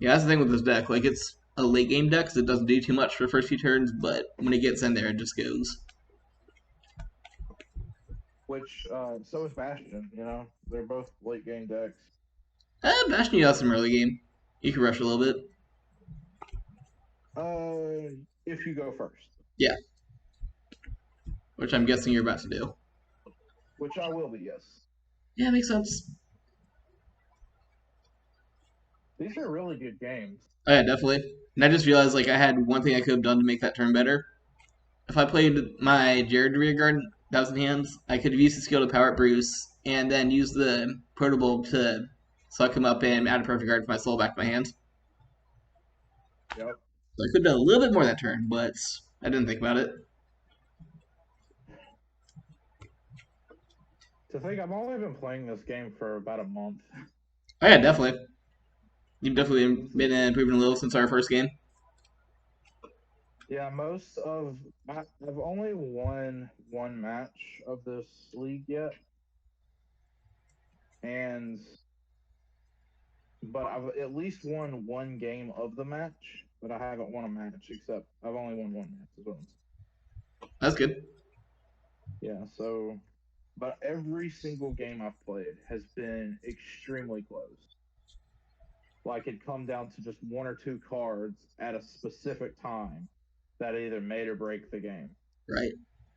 Yeah, that's the thing with this deck. Like, it's a late game deck, so it doesn't do too much for the first few turns, but when it gets in there, it just goes. Which so is Bastion. You know, they're both late game decks. Bastion, you got some early game. You can rush a little bit. If you go first, Yeah, which I'm guessing you're about to do. which I will be, yes. Yeah, makes sense. These are really good games. Oh, yeah, definitely. And I just realized, like, I had one thing I could have done to make that turn better. If I played my Jared Rearguard, Thousand Hands, I could have used the skill to power up Bruce, and then use the Protobulb to suck him up and add a Perfect Guard for my soul back to my hand. Yep. So I could have done a little bit more that turn, but I didn't think about it. To think I've only been playing this game for about a month. Oh, yeah, definitely. You've definitely This been is improving a little since our first game. yeah. I've only won one match of this league yet, and but I've at least won one game of the match, but I haven't won a match except I've only won one match. Is what I'm saying. That's good. Yeah. So, but every single game I've played has been extremely close. Like it come down to just one or two cards at a specific time that either made or break the game. Right.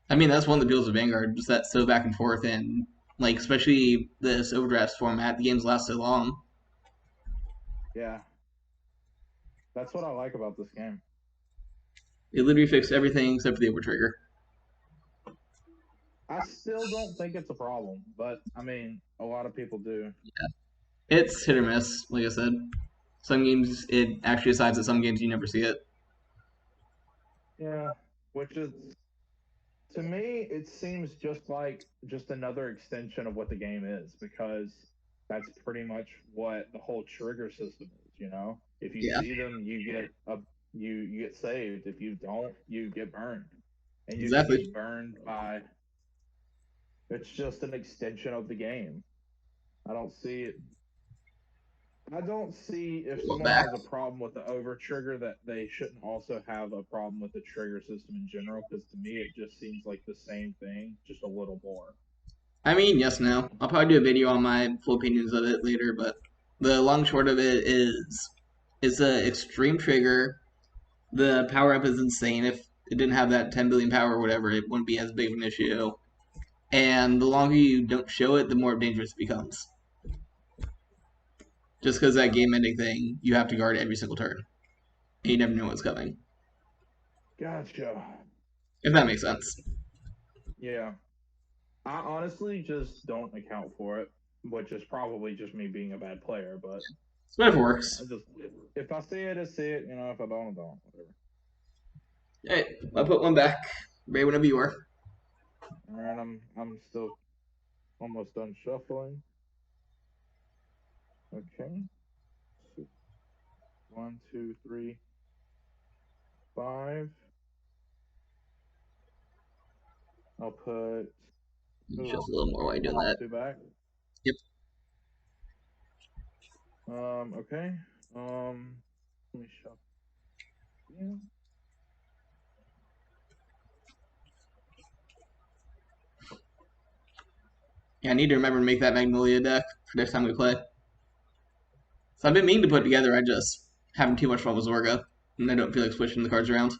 I mean, that's one of the deals with Vanguard, just that so back and forth, and, like, especially this overdraft format, the games last so long. Yeah, that's what I like about this game. It literally fixed everything except for the overtrigger. I still don't think it's a problem, but I mean, a lot of people do. It's hit or miss, like I said. Some games it actually decides that some games you never see it. Yeah, which is to me, it seems just like just another extension of what the game is because that's pretty much what the whole trigger system is. You know, if you Yeah, see them, you get saved. If you don't, you get burned, and you can exactly. get burned by. It's just an extension of the game. I don't see it. I don't see if Look someone back. has a problem with the over trigger that they shouldn't also have a problem with the trigger system in general. Because to me, it just seems like the same thing, just a little more. I mean, yes, no. I'll probably do a video on my full opinions of it later, but the long short of it is it's an extreme trigger. The power up is insane. If it didn't have that 10 billion power or whatever, it wouldn't be as big of an issue. And the longer you don't show it, the more dangerous it becomes. Just because that Yeah, game ending thing, you have to guard every single turn. And you never know what's coming. gotcha. If that makes sense. Yeah, I honestly just don't account for it, which is probably just me being a bad player. But So if it works. I just if I see it, I see it. You know, if I don't, I don't. Whatever. Alright, I'll put one back. Ready whenever you are. All right, I'm still almost done shuffling. Okay, so 1, 2, 3, 5. I'll put Just ooh, a little more while you're doing put that. two back. Yep. Okay. Let me shuffle. Yeah. Yeah, I need to remember to make that Magnolia deck for next time we play. So I've been meaning to put it together, I just having too much fun with Zorga. And I don't feel like switching the cards around.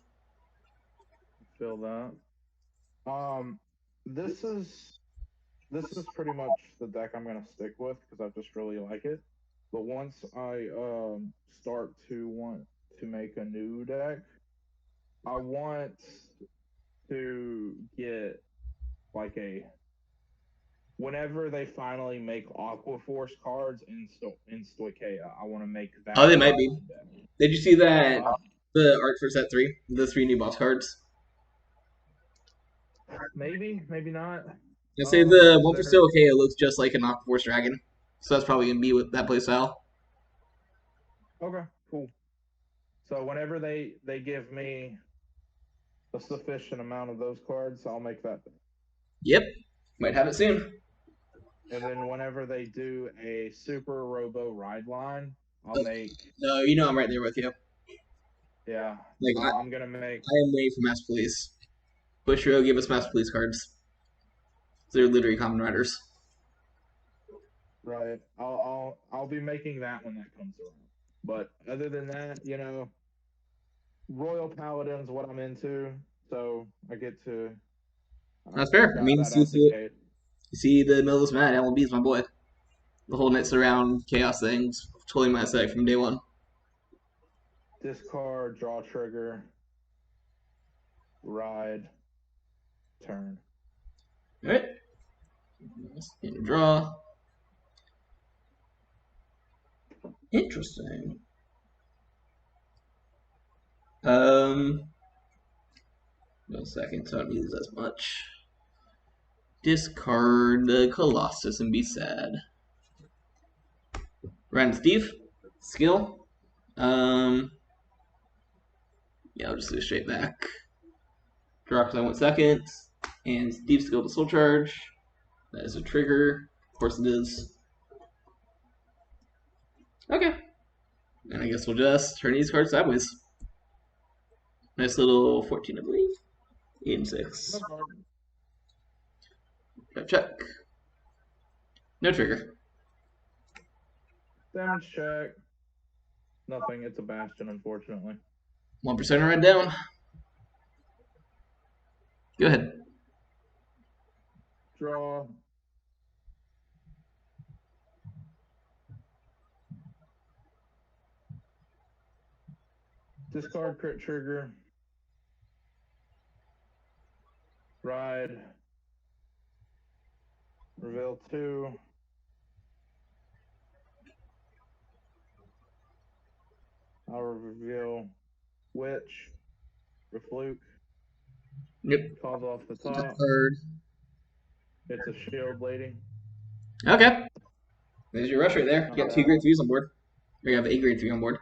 Feel that. Um, this is this is pretty much the deck I'm gonna stick with because I just really like it. But once I start to want to make a new deck, I want to get like a whenever they finally make Aqua Force cards in Stoicheia, I want to make Oh, that they my might be. main deck. Did you see that Uh, the art for set three? The three new boss cards? maybe, maybe not. I say the one for There. still okay, it looks just like an Aqua Force Dragon. So that's probably gonna be with that playstyle. Okay, cool. So whenever they give me a sufficient amount of those cards, I'll make that. Yep. Might have it soon. And then whenever they do a Super Robo Ride line, I'll make. No, you know I'm right there with you. Yeah, Like I'm gonna make. I am waiting for Master Police. Bushiroad gave us Master Police cards. They're literally common riders. Right. I'll be making that when that comes around. But other than that, Royal Paladin's what I'm into, so I get to. That's fair. I Got mean, that as the case. you see the middle of this mad, LMB's my boy. The whole Knights around chaos things totally my aesthetic from day one. Discard, draw trigger, ride, turn. Alright. Draw. Interesting. No second, so I don't use as much. Discard the Colossus and be sad. Ryan Steve. Skill. Yeah, I'll just do a straight back. Draw because I want second. And Steve skill to soul charge. That is a trigger. Of course it is. Okay. And I guess we'll just turn these cards sideways. Nice little 14, I believe. 8 and 6. Check. No trigger. Damage check. Nothing. It's a Bastion, unfortunately. 1% right down. Go ahead. Draw. Discard crit trigger. Ride. Reveal 2. I'll reveal Witch. Refluke. Yep. Calls off the top. Card. It's a shield lady. Okay. There's your rush right there. You got 2 grade 3s on board. Or you have 8 grade 3 on board.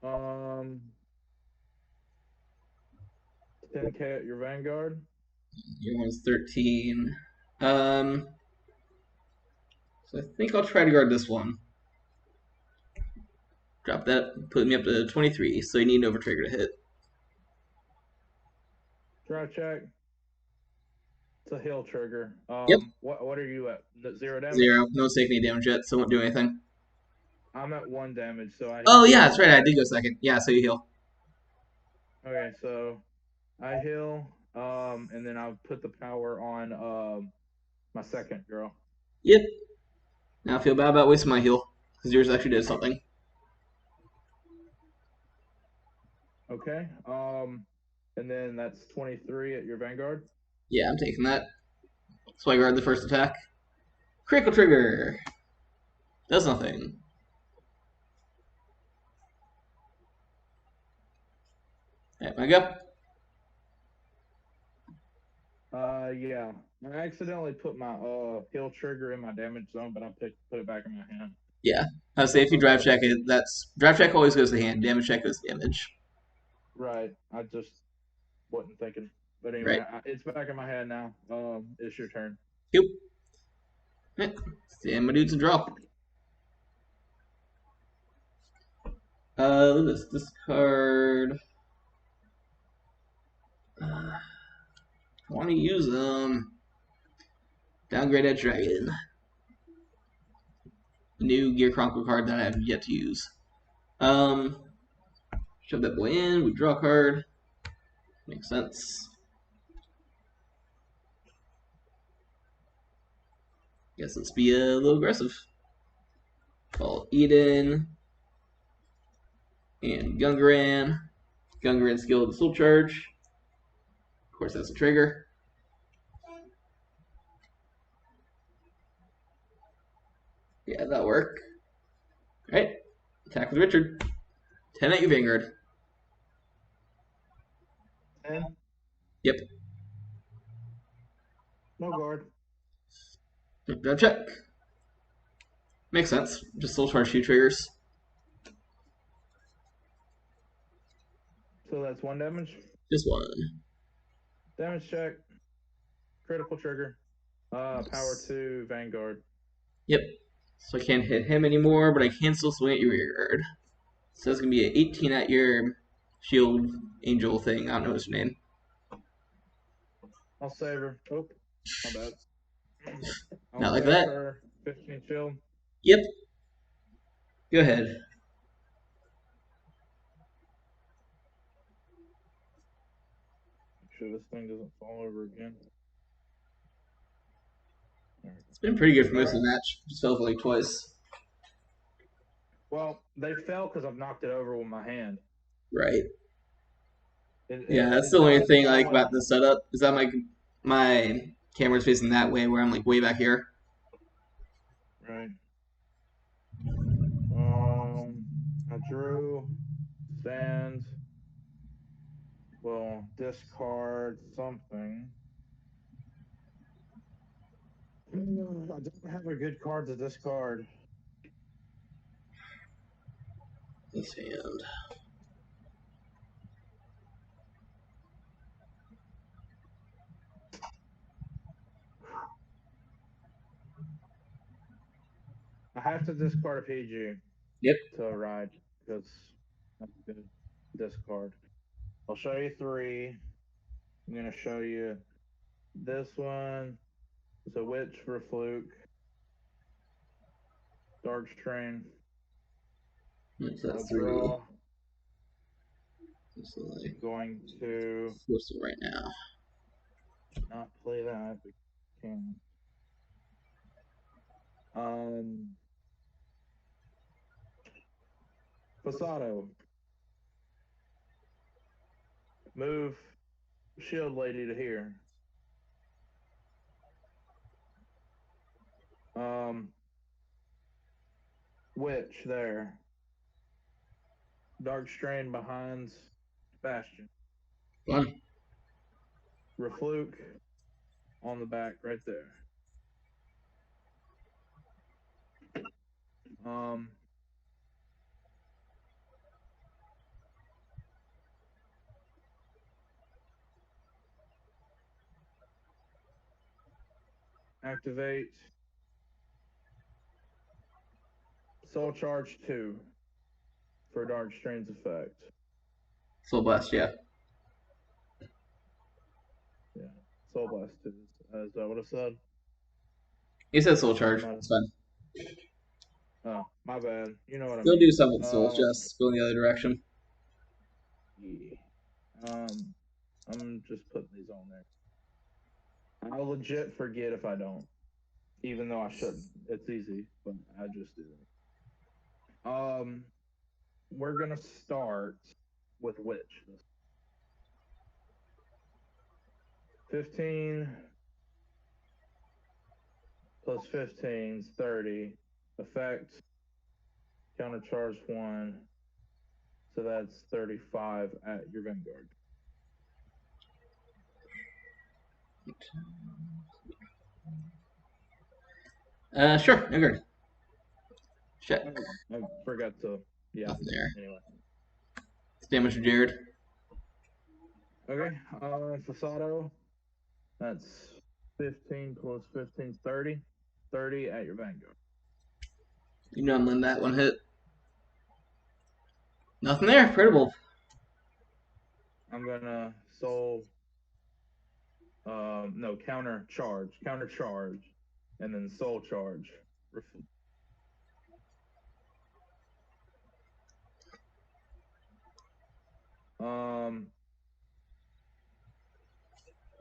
Um, 10k at your Vanguard. Your one's 13. So I think I'll try to guard this one. Drop that, put me up to 23. So you need an overtrigger to hit. Draw check. It's a heal trigger. Yep. What are you at? 0 damage? 0. No one's taking any damage yet, so won't do anything. I'm at 1 damage, so I. Oh yeah, that's right. I did go second. Yeah, so you heal. Okay, so I heal, and then I'll put the power on my second girl. Yep. Now I feel bad about wasting my heal because yours actually did something. Okay. And then that's 23 at your Vanguard. Yeah, I'm taking that. So I guard the first attack. Critical trigger. Does nothing. Alright, my go. Yeah. I accidentally put my heal trigger in my damage zone, but I put it back in my hand. Yeah. I would say if you drive check it, that's drive check always goes to hand. Damage check goes to damage. Right. I just wasn't thinking. But anyway, it's back in my hand now. It's your turn. Yep. Right. Stand my dudes and draw. Look at this card. I want to use them. Downgrade that dragon. New Gear Chronicle card that I have yet to use. Shove that boy in. We draw a card. Makes sense. Guess let's be a little aggressive. Call Eden and Gungaran. Gungaran skill to soul charge. Of course, that's a trigger. Yeah, that'll work. Alright. Attack with Richard. 10 at your Vanguard. 10? Yep. No guard. Go check. Makes sense. Just soul charge 2 triggers. So that's 1 damage? Just 1. Damage check. Critical trigger. Power 2, Vanguard. Yep. So I can't hit him anymore, but I can still swing at your rear guard. So it's gonna be an 18 at your shield angel thing. I don't know his name. I'll save her. Oh, my bad. I'll Not like save that. her. 15 shield. Yep. Go ahead. Make sure this thing doesn't fall over again. It's been pretty good for most of the match. Just fell like twice. Well, they fell because I've knocked it over with my hand. Right. Yeah, that's It the only does thing I like fall. about the setup is that my camera's facing that way, where I'm like way back here. Right. I drew, stand, well, discard something. I don't have a good card to discard. This hand. I have to discard a PG Yep. to ride because that's a good discard. I'll show you 3. I'm gonna show you this one. It's a witch for a fluke. Dark strain. What's that I'll 3? draw. So like, I'm going to force it right now. not play that, but can. Passato. Move Shield Lady to here. Witch there. Dark Strain behind Bastion. Fun. Refluke on the back right there. Activate. Soul Charge 2 for Dark Strain's effect. Soul Blast, yeah. Yeah. Soul Blast 2. Is that what I said? He said Soul Charge. It's fine. Oh, my bad. You know what I Still mean. do some with Soul, just go in the other direction. Yeah. I'm just putting these on there. I'll legit forget if I don't, even though I shouldn't. It's easy, but I just do it. We're gonna start with Witch. 15 plus 15 is 30. Effect, counter charge 1. So that's 35 at your Vanguard. Sure, agree. Check. I forgot to, yeah. Nothing there. Anyway. It's damage to Jared. Okay, Fasato, that's 15 plus 15 is 30. 30 at your Vanguard. You know I'm letting that one hit. Nothing there. Credible. I'm gonna soul. No, counter charge, and then soul charge.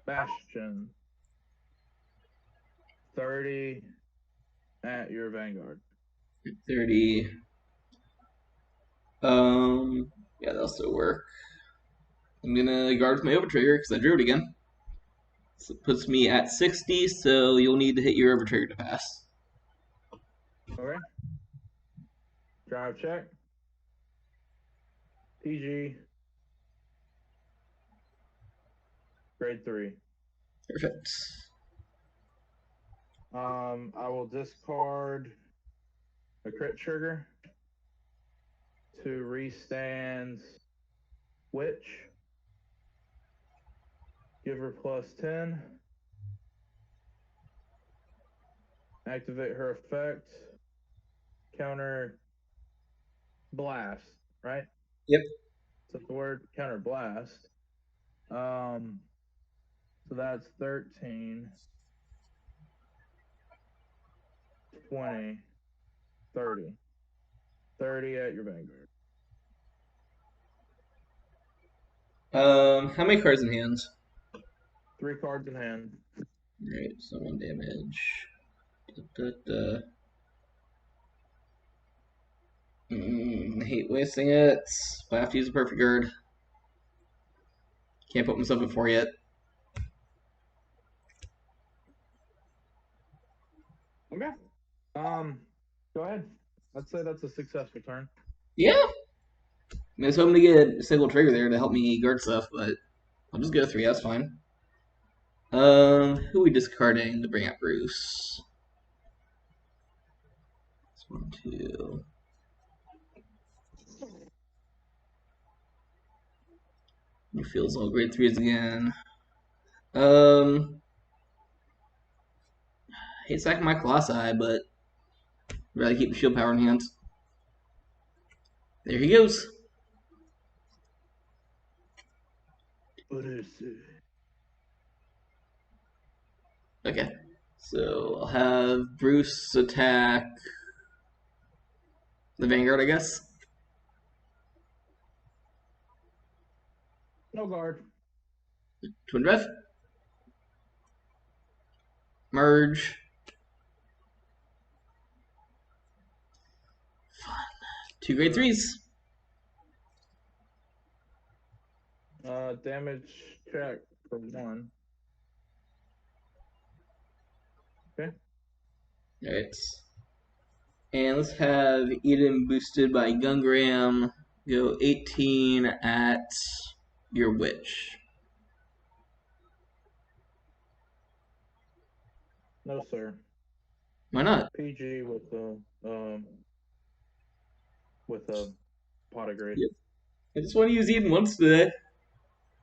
Bastion. 30 at your Vanguard. 30. Yeah, that'll still work. I'm gonna guard with my over trigger because I drew it again. So it puts me at 60, so you'll need to hit your over trigger to pass. Okay. Drive check. PG. Grade 3. Perfect. I will discard a crit trigger to restand Witch. Give her plus 10. Activate her effect. Counter blast, right? Yep. Is that the word? Counter blast. So that's 13, 20, 30. 30 at your Vanguard. How many cards in hand? 3 cards in hand. Alright, so 1 damage. Da, da, da. I hate wasting it, but I have to use a perfect guard. Can't put myself at 4 yet. Okay. Go ahead. I'd say that's a successful turn. Yeah. I was hoping to get a single trigger there to help me guard stuff, but I'll just go 3. That's fine. Who are we discarding to bring up Bruce? That's 1, 2. He feels all grade 3s again. I hate sacking my Colossi, but I'd rather keep the shield power in hand. There he goes. Okay. So I'll have Bruce attack the Vanguard, I guess. No guard. Twin Breath. Merge. 2 grade 3s. Damage check for 1. Okay. Alright. And let's have Eden boosted by Gungram go 18 at your Witch. No, sir. Why not? PG with a pot of grade. Yep. I just want to use Eden once today.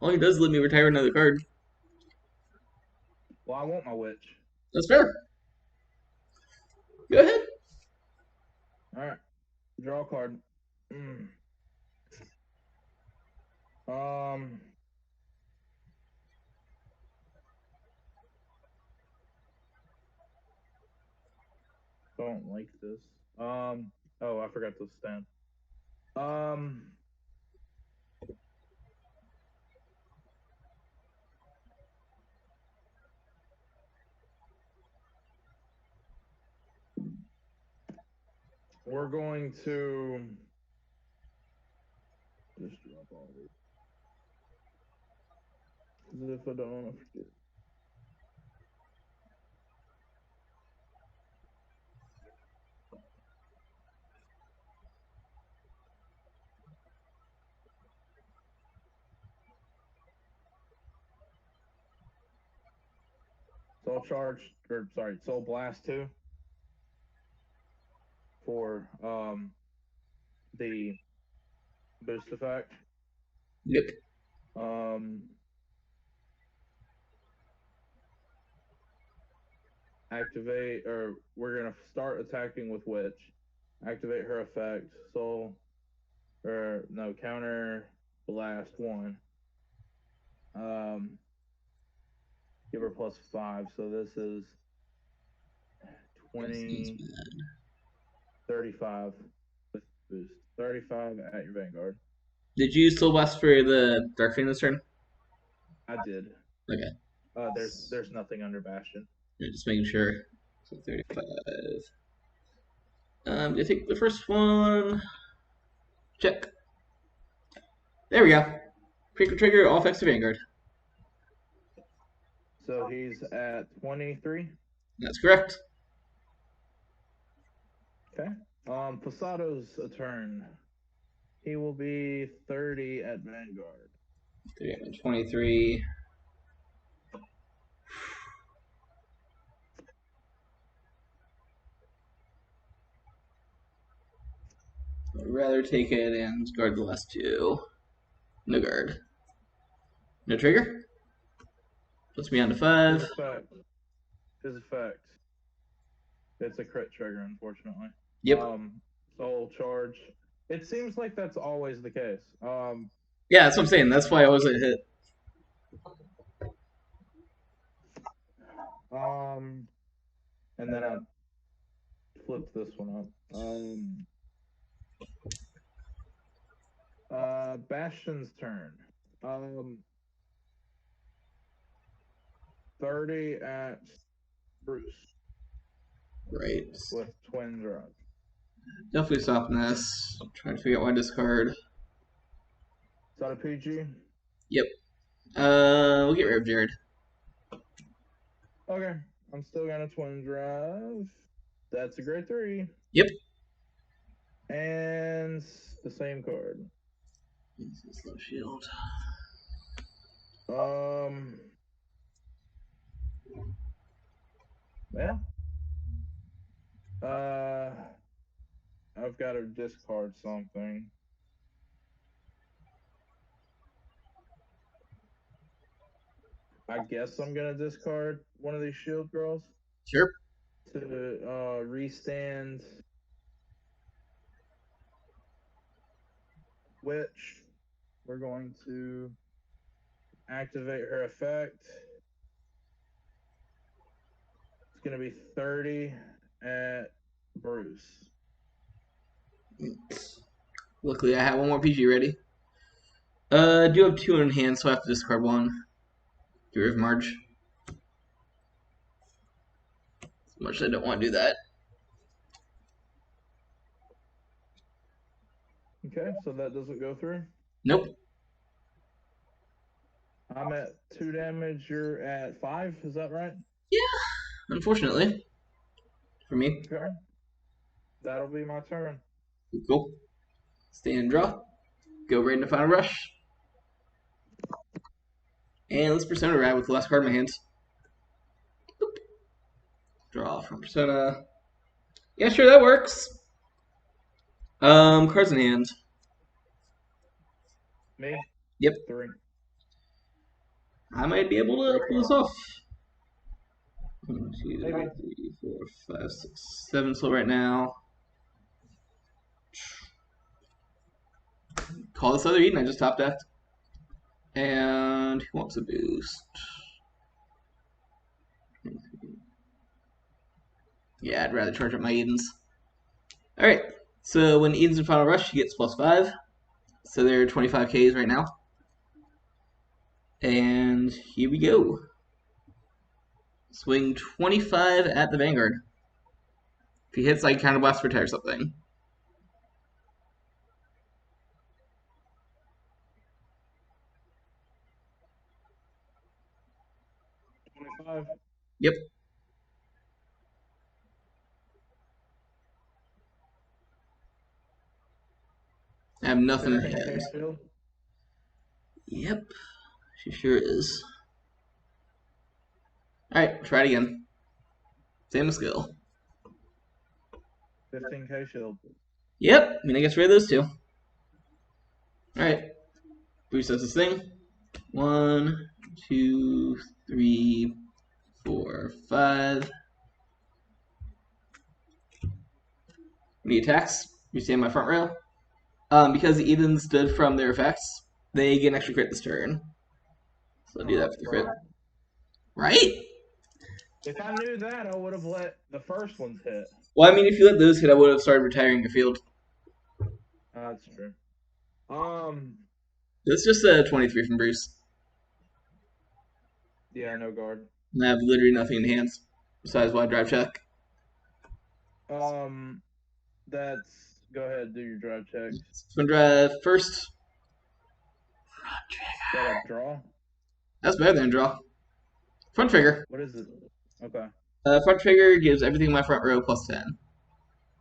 All he does is let me retire another card. Well, I want my witch. That's fair. Go ahead. All right. Draw a card. Um. Don't like this. Oh, I forgot to stand. Um. We're going to just drop all these. As if I don't want to forget. Soul Charge, or sorry, Soul Blast 2 for the boost effect. Yep. Activate, or we're gonna start attacking with Witch. Activate her effect. Soul, or no, counter blast 1. Give her +5. So this is 20, 35 with boost. 35 at your Vanguard. Did you use Soul Blast for the Dark Fang this turn? I did. Okay. There's nothing under Bastion. Yeah, just making sure. So 35. I take the first one. Check. There we go. Critical trigger, all effects to Vanguard. So he's at 23. That's correct. Okay. Posado's a turn. He will be 30 at Vanguard. 23. I'd rather take it and guard the last 2. No guard. No trigger. Puts me on to 5. His effect It's a crit trigger, unfortunately. Yep. Soul charge. It seems like that's always the case. Yeah, that's what I'm saying. That's why I wasn't hit. And then I flipped this one up. Bastion's turn. 30 at Bruce Right. with twin drive. Definitely stopping this. Trying to figure out why discard. Is that a PG? Yep. We'll get rid of Jared. Okay. I'm still gonna twin drive. That's a grade 3. Yep. And the same card. Slow shield. Yeah. I've got to discard something. I guess I'm gonna discard one of these shield girls. Sure. To restand which we're going to activate her effect. It's going to be 30 at Bruce. Luckily, I have one more PG ready. I do have 2 in hand, so I have to discard 1. Get rid of Marge. As much as I don't want to do that. Okay, so that doesn't go through? Nope. I'm at 2 damage, you're at 5, is that right? Yeah, unfortunately. For me. Okay. That'll be my turn. Cool. Stand and draw. Go right into Final Rush. And let's Persona Rad with the last card in my hand. Boop. Draw from Persona. Yeah, sure, that works. Cards in hand. Me? Yep. 3. I might be able to pull this off. 1, 2, Maybe. 3, 4, 5, 6, 7 slow right now. Call this other Eden I just top decked. And he wants a boost. Yeah, I'd rather charge up my Edens. Alright, so when Eden's in Final Rush, he gets +5. So they're 25Ks right now. And here we go. Swing 25 at the Vanguard. If he hits, I counterblast for retire something. 25. Yep. I have nothing in hand. Shield. Yep, she sure is. Alright, try it again. Same skill. 15k shield. Yep, I mean, I guess rid of those 2. Alright. Bruce does this thing. 1, 2, 3, 4, 5. When he attacks, you stay in my front rail. Because the Eden stood from their effects, they get an extra crit this turn. So I'll do that for the crit. Right? If I knew that, I would have let the first ones hit. Well, I mean, if you let those hit, I would have started retiring your field. That's true. That's just a 23 from Bruce. Yeah, no guard. And I have literally nothing in hands besides wide drive check. That's go ahead, do your drive checks. Swing drive first. Is that a draw? That's better than a draw. Front trigger. What is it? Okay. Front trigger gives everything in my front row +10.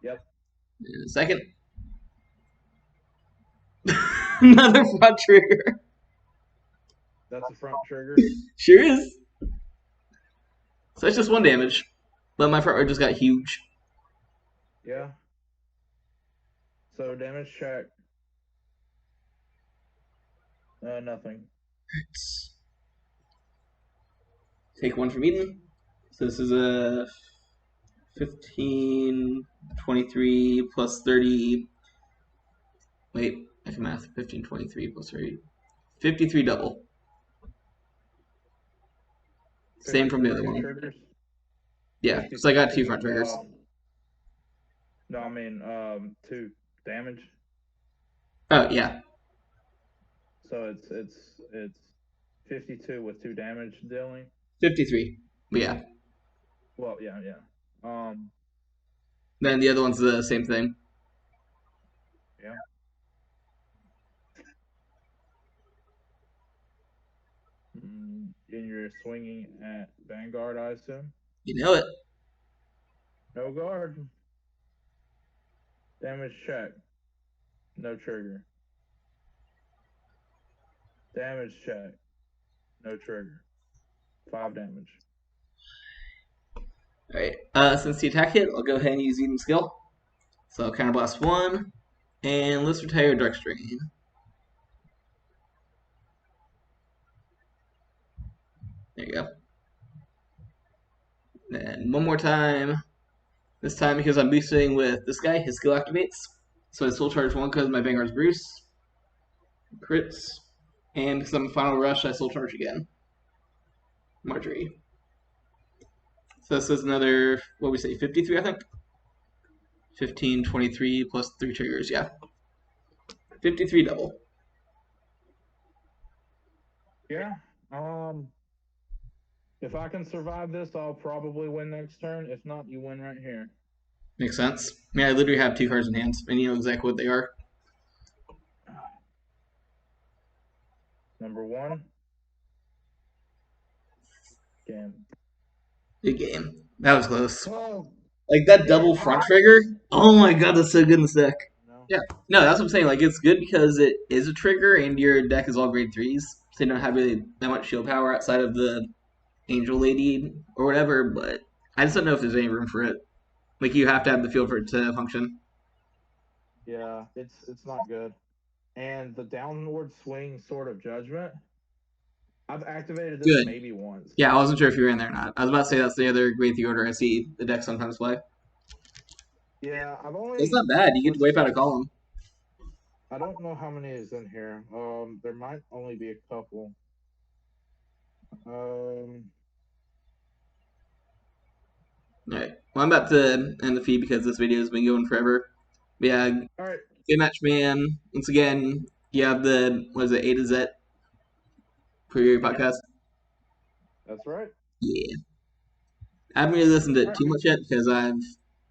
Yep. And second. Another front trigger. That's a front trigger. Sure is. So that's just 1 damage. But my front row just got huge. Yeah. So damage check. Nothing. Take 1 from Eden. So this is a 15, 23 plus 30. Wait, I can math. 15, 23 plus 30. 53 double. Same from the 53 other two one. triggers. Yeah, because I 53 got two two. front triggers. No, I mean 2 damage. Oh, yeah. So it's 52 with 2 damage dealing. 53. But yeah. Well, yeah, yeah. Then the other one's the same thing. Yeah. And you're swinging at Vanguard, I assume. You know it. No guard. Damage check. No trigger. Damage check. No trigger. 5 damage. Alright. Since the attack hit, I'll go ahead and use Eden skill. So counterblast 1. And let's retire Dark Strain. There you go. Then one more time. This time because I'm boosting with this guy, his skill activates. So I still charge 1 because my Vanguard's Bruce. Crits. And because I'm a Final Rush, I still charge again. Marjorie. So this is another, what we say, 53, I think? 15, 23 plus 3 triggers, yeah. 53 double. Yeah. If I can survive this, I'll probably win next turn. If not, you win right here. Makes sense. I mean, I literally have 2 cards in hand, and you know exactly what they are. Number 1. Gaim. Good game. That was close. Oh, Like, that double front trigger, oh my god, that's so good in this deck. no. Yeah. No, that's what I'm saying. Like, it's good because it is a trigger, and your deck is all grade 3s, so you don't have really that much shield power outside of the Angel Lady or whatever, but I just don't know if there's any room for it. Like, you have to have the field for it to function. Yeah, it's not good. And the downward swing Sword of Judgment. I've activated this Good. maybe once. Yeah, I wasn't sure if you were in there or not. I was about to say that's the other grade 3 order I see the deck sometimes play. Yeah, I've It's only. not bad. You get to wipe out a column. I don't know how many is in here. There might only be a couple. Alright. Well, I'm about to end the feed because this video has been going forever. But yeah, All right. good match, man. Once again, you have the, what is it, A to Z for your podcast? That's right. Yeah. I haven't really listened to All it right. too much yet because I have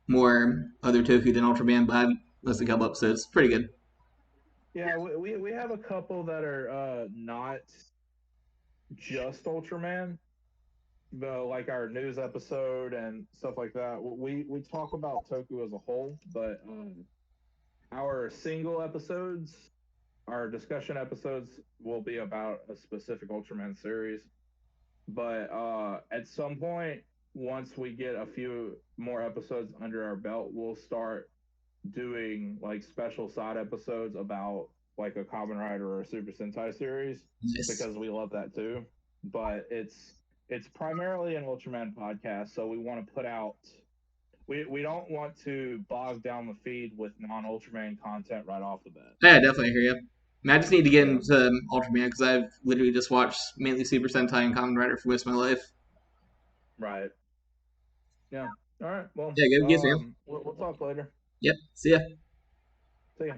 more other Toku than Ultraman, but I've listened to a couple episodes. Pretty good. Yeah, we have a couple that are not just Ultraman, but like our news episode and stuff like that. We talk about Toku as a whole, but our single episodes, our discussion episodes, will be about a specific Ultraman series. But at some point, once we get a few more episodes under our belt, we'll start doing like special side episodes about like a Kamen Rider or a Super Sentai series Nice. because we love that too. But it's primarily an Ultraman podcast, so we want to put out. We don't want to bog down the feed with non-Ultraman content right off the bat. Yeah, definitely hear you. I mean, I just need to get Yeah. into Ultraman because I've literally just watched mainly Super Sentai and Kamen Rider for most of my life. Right. Yeah. All right. Well, Yeah, good guess, man. we'll talk later. Yep. See ya. See ya.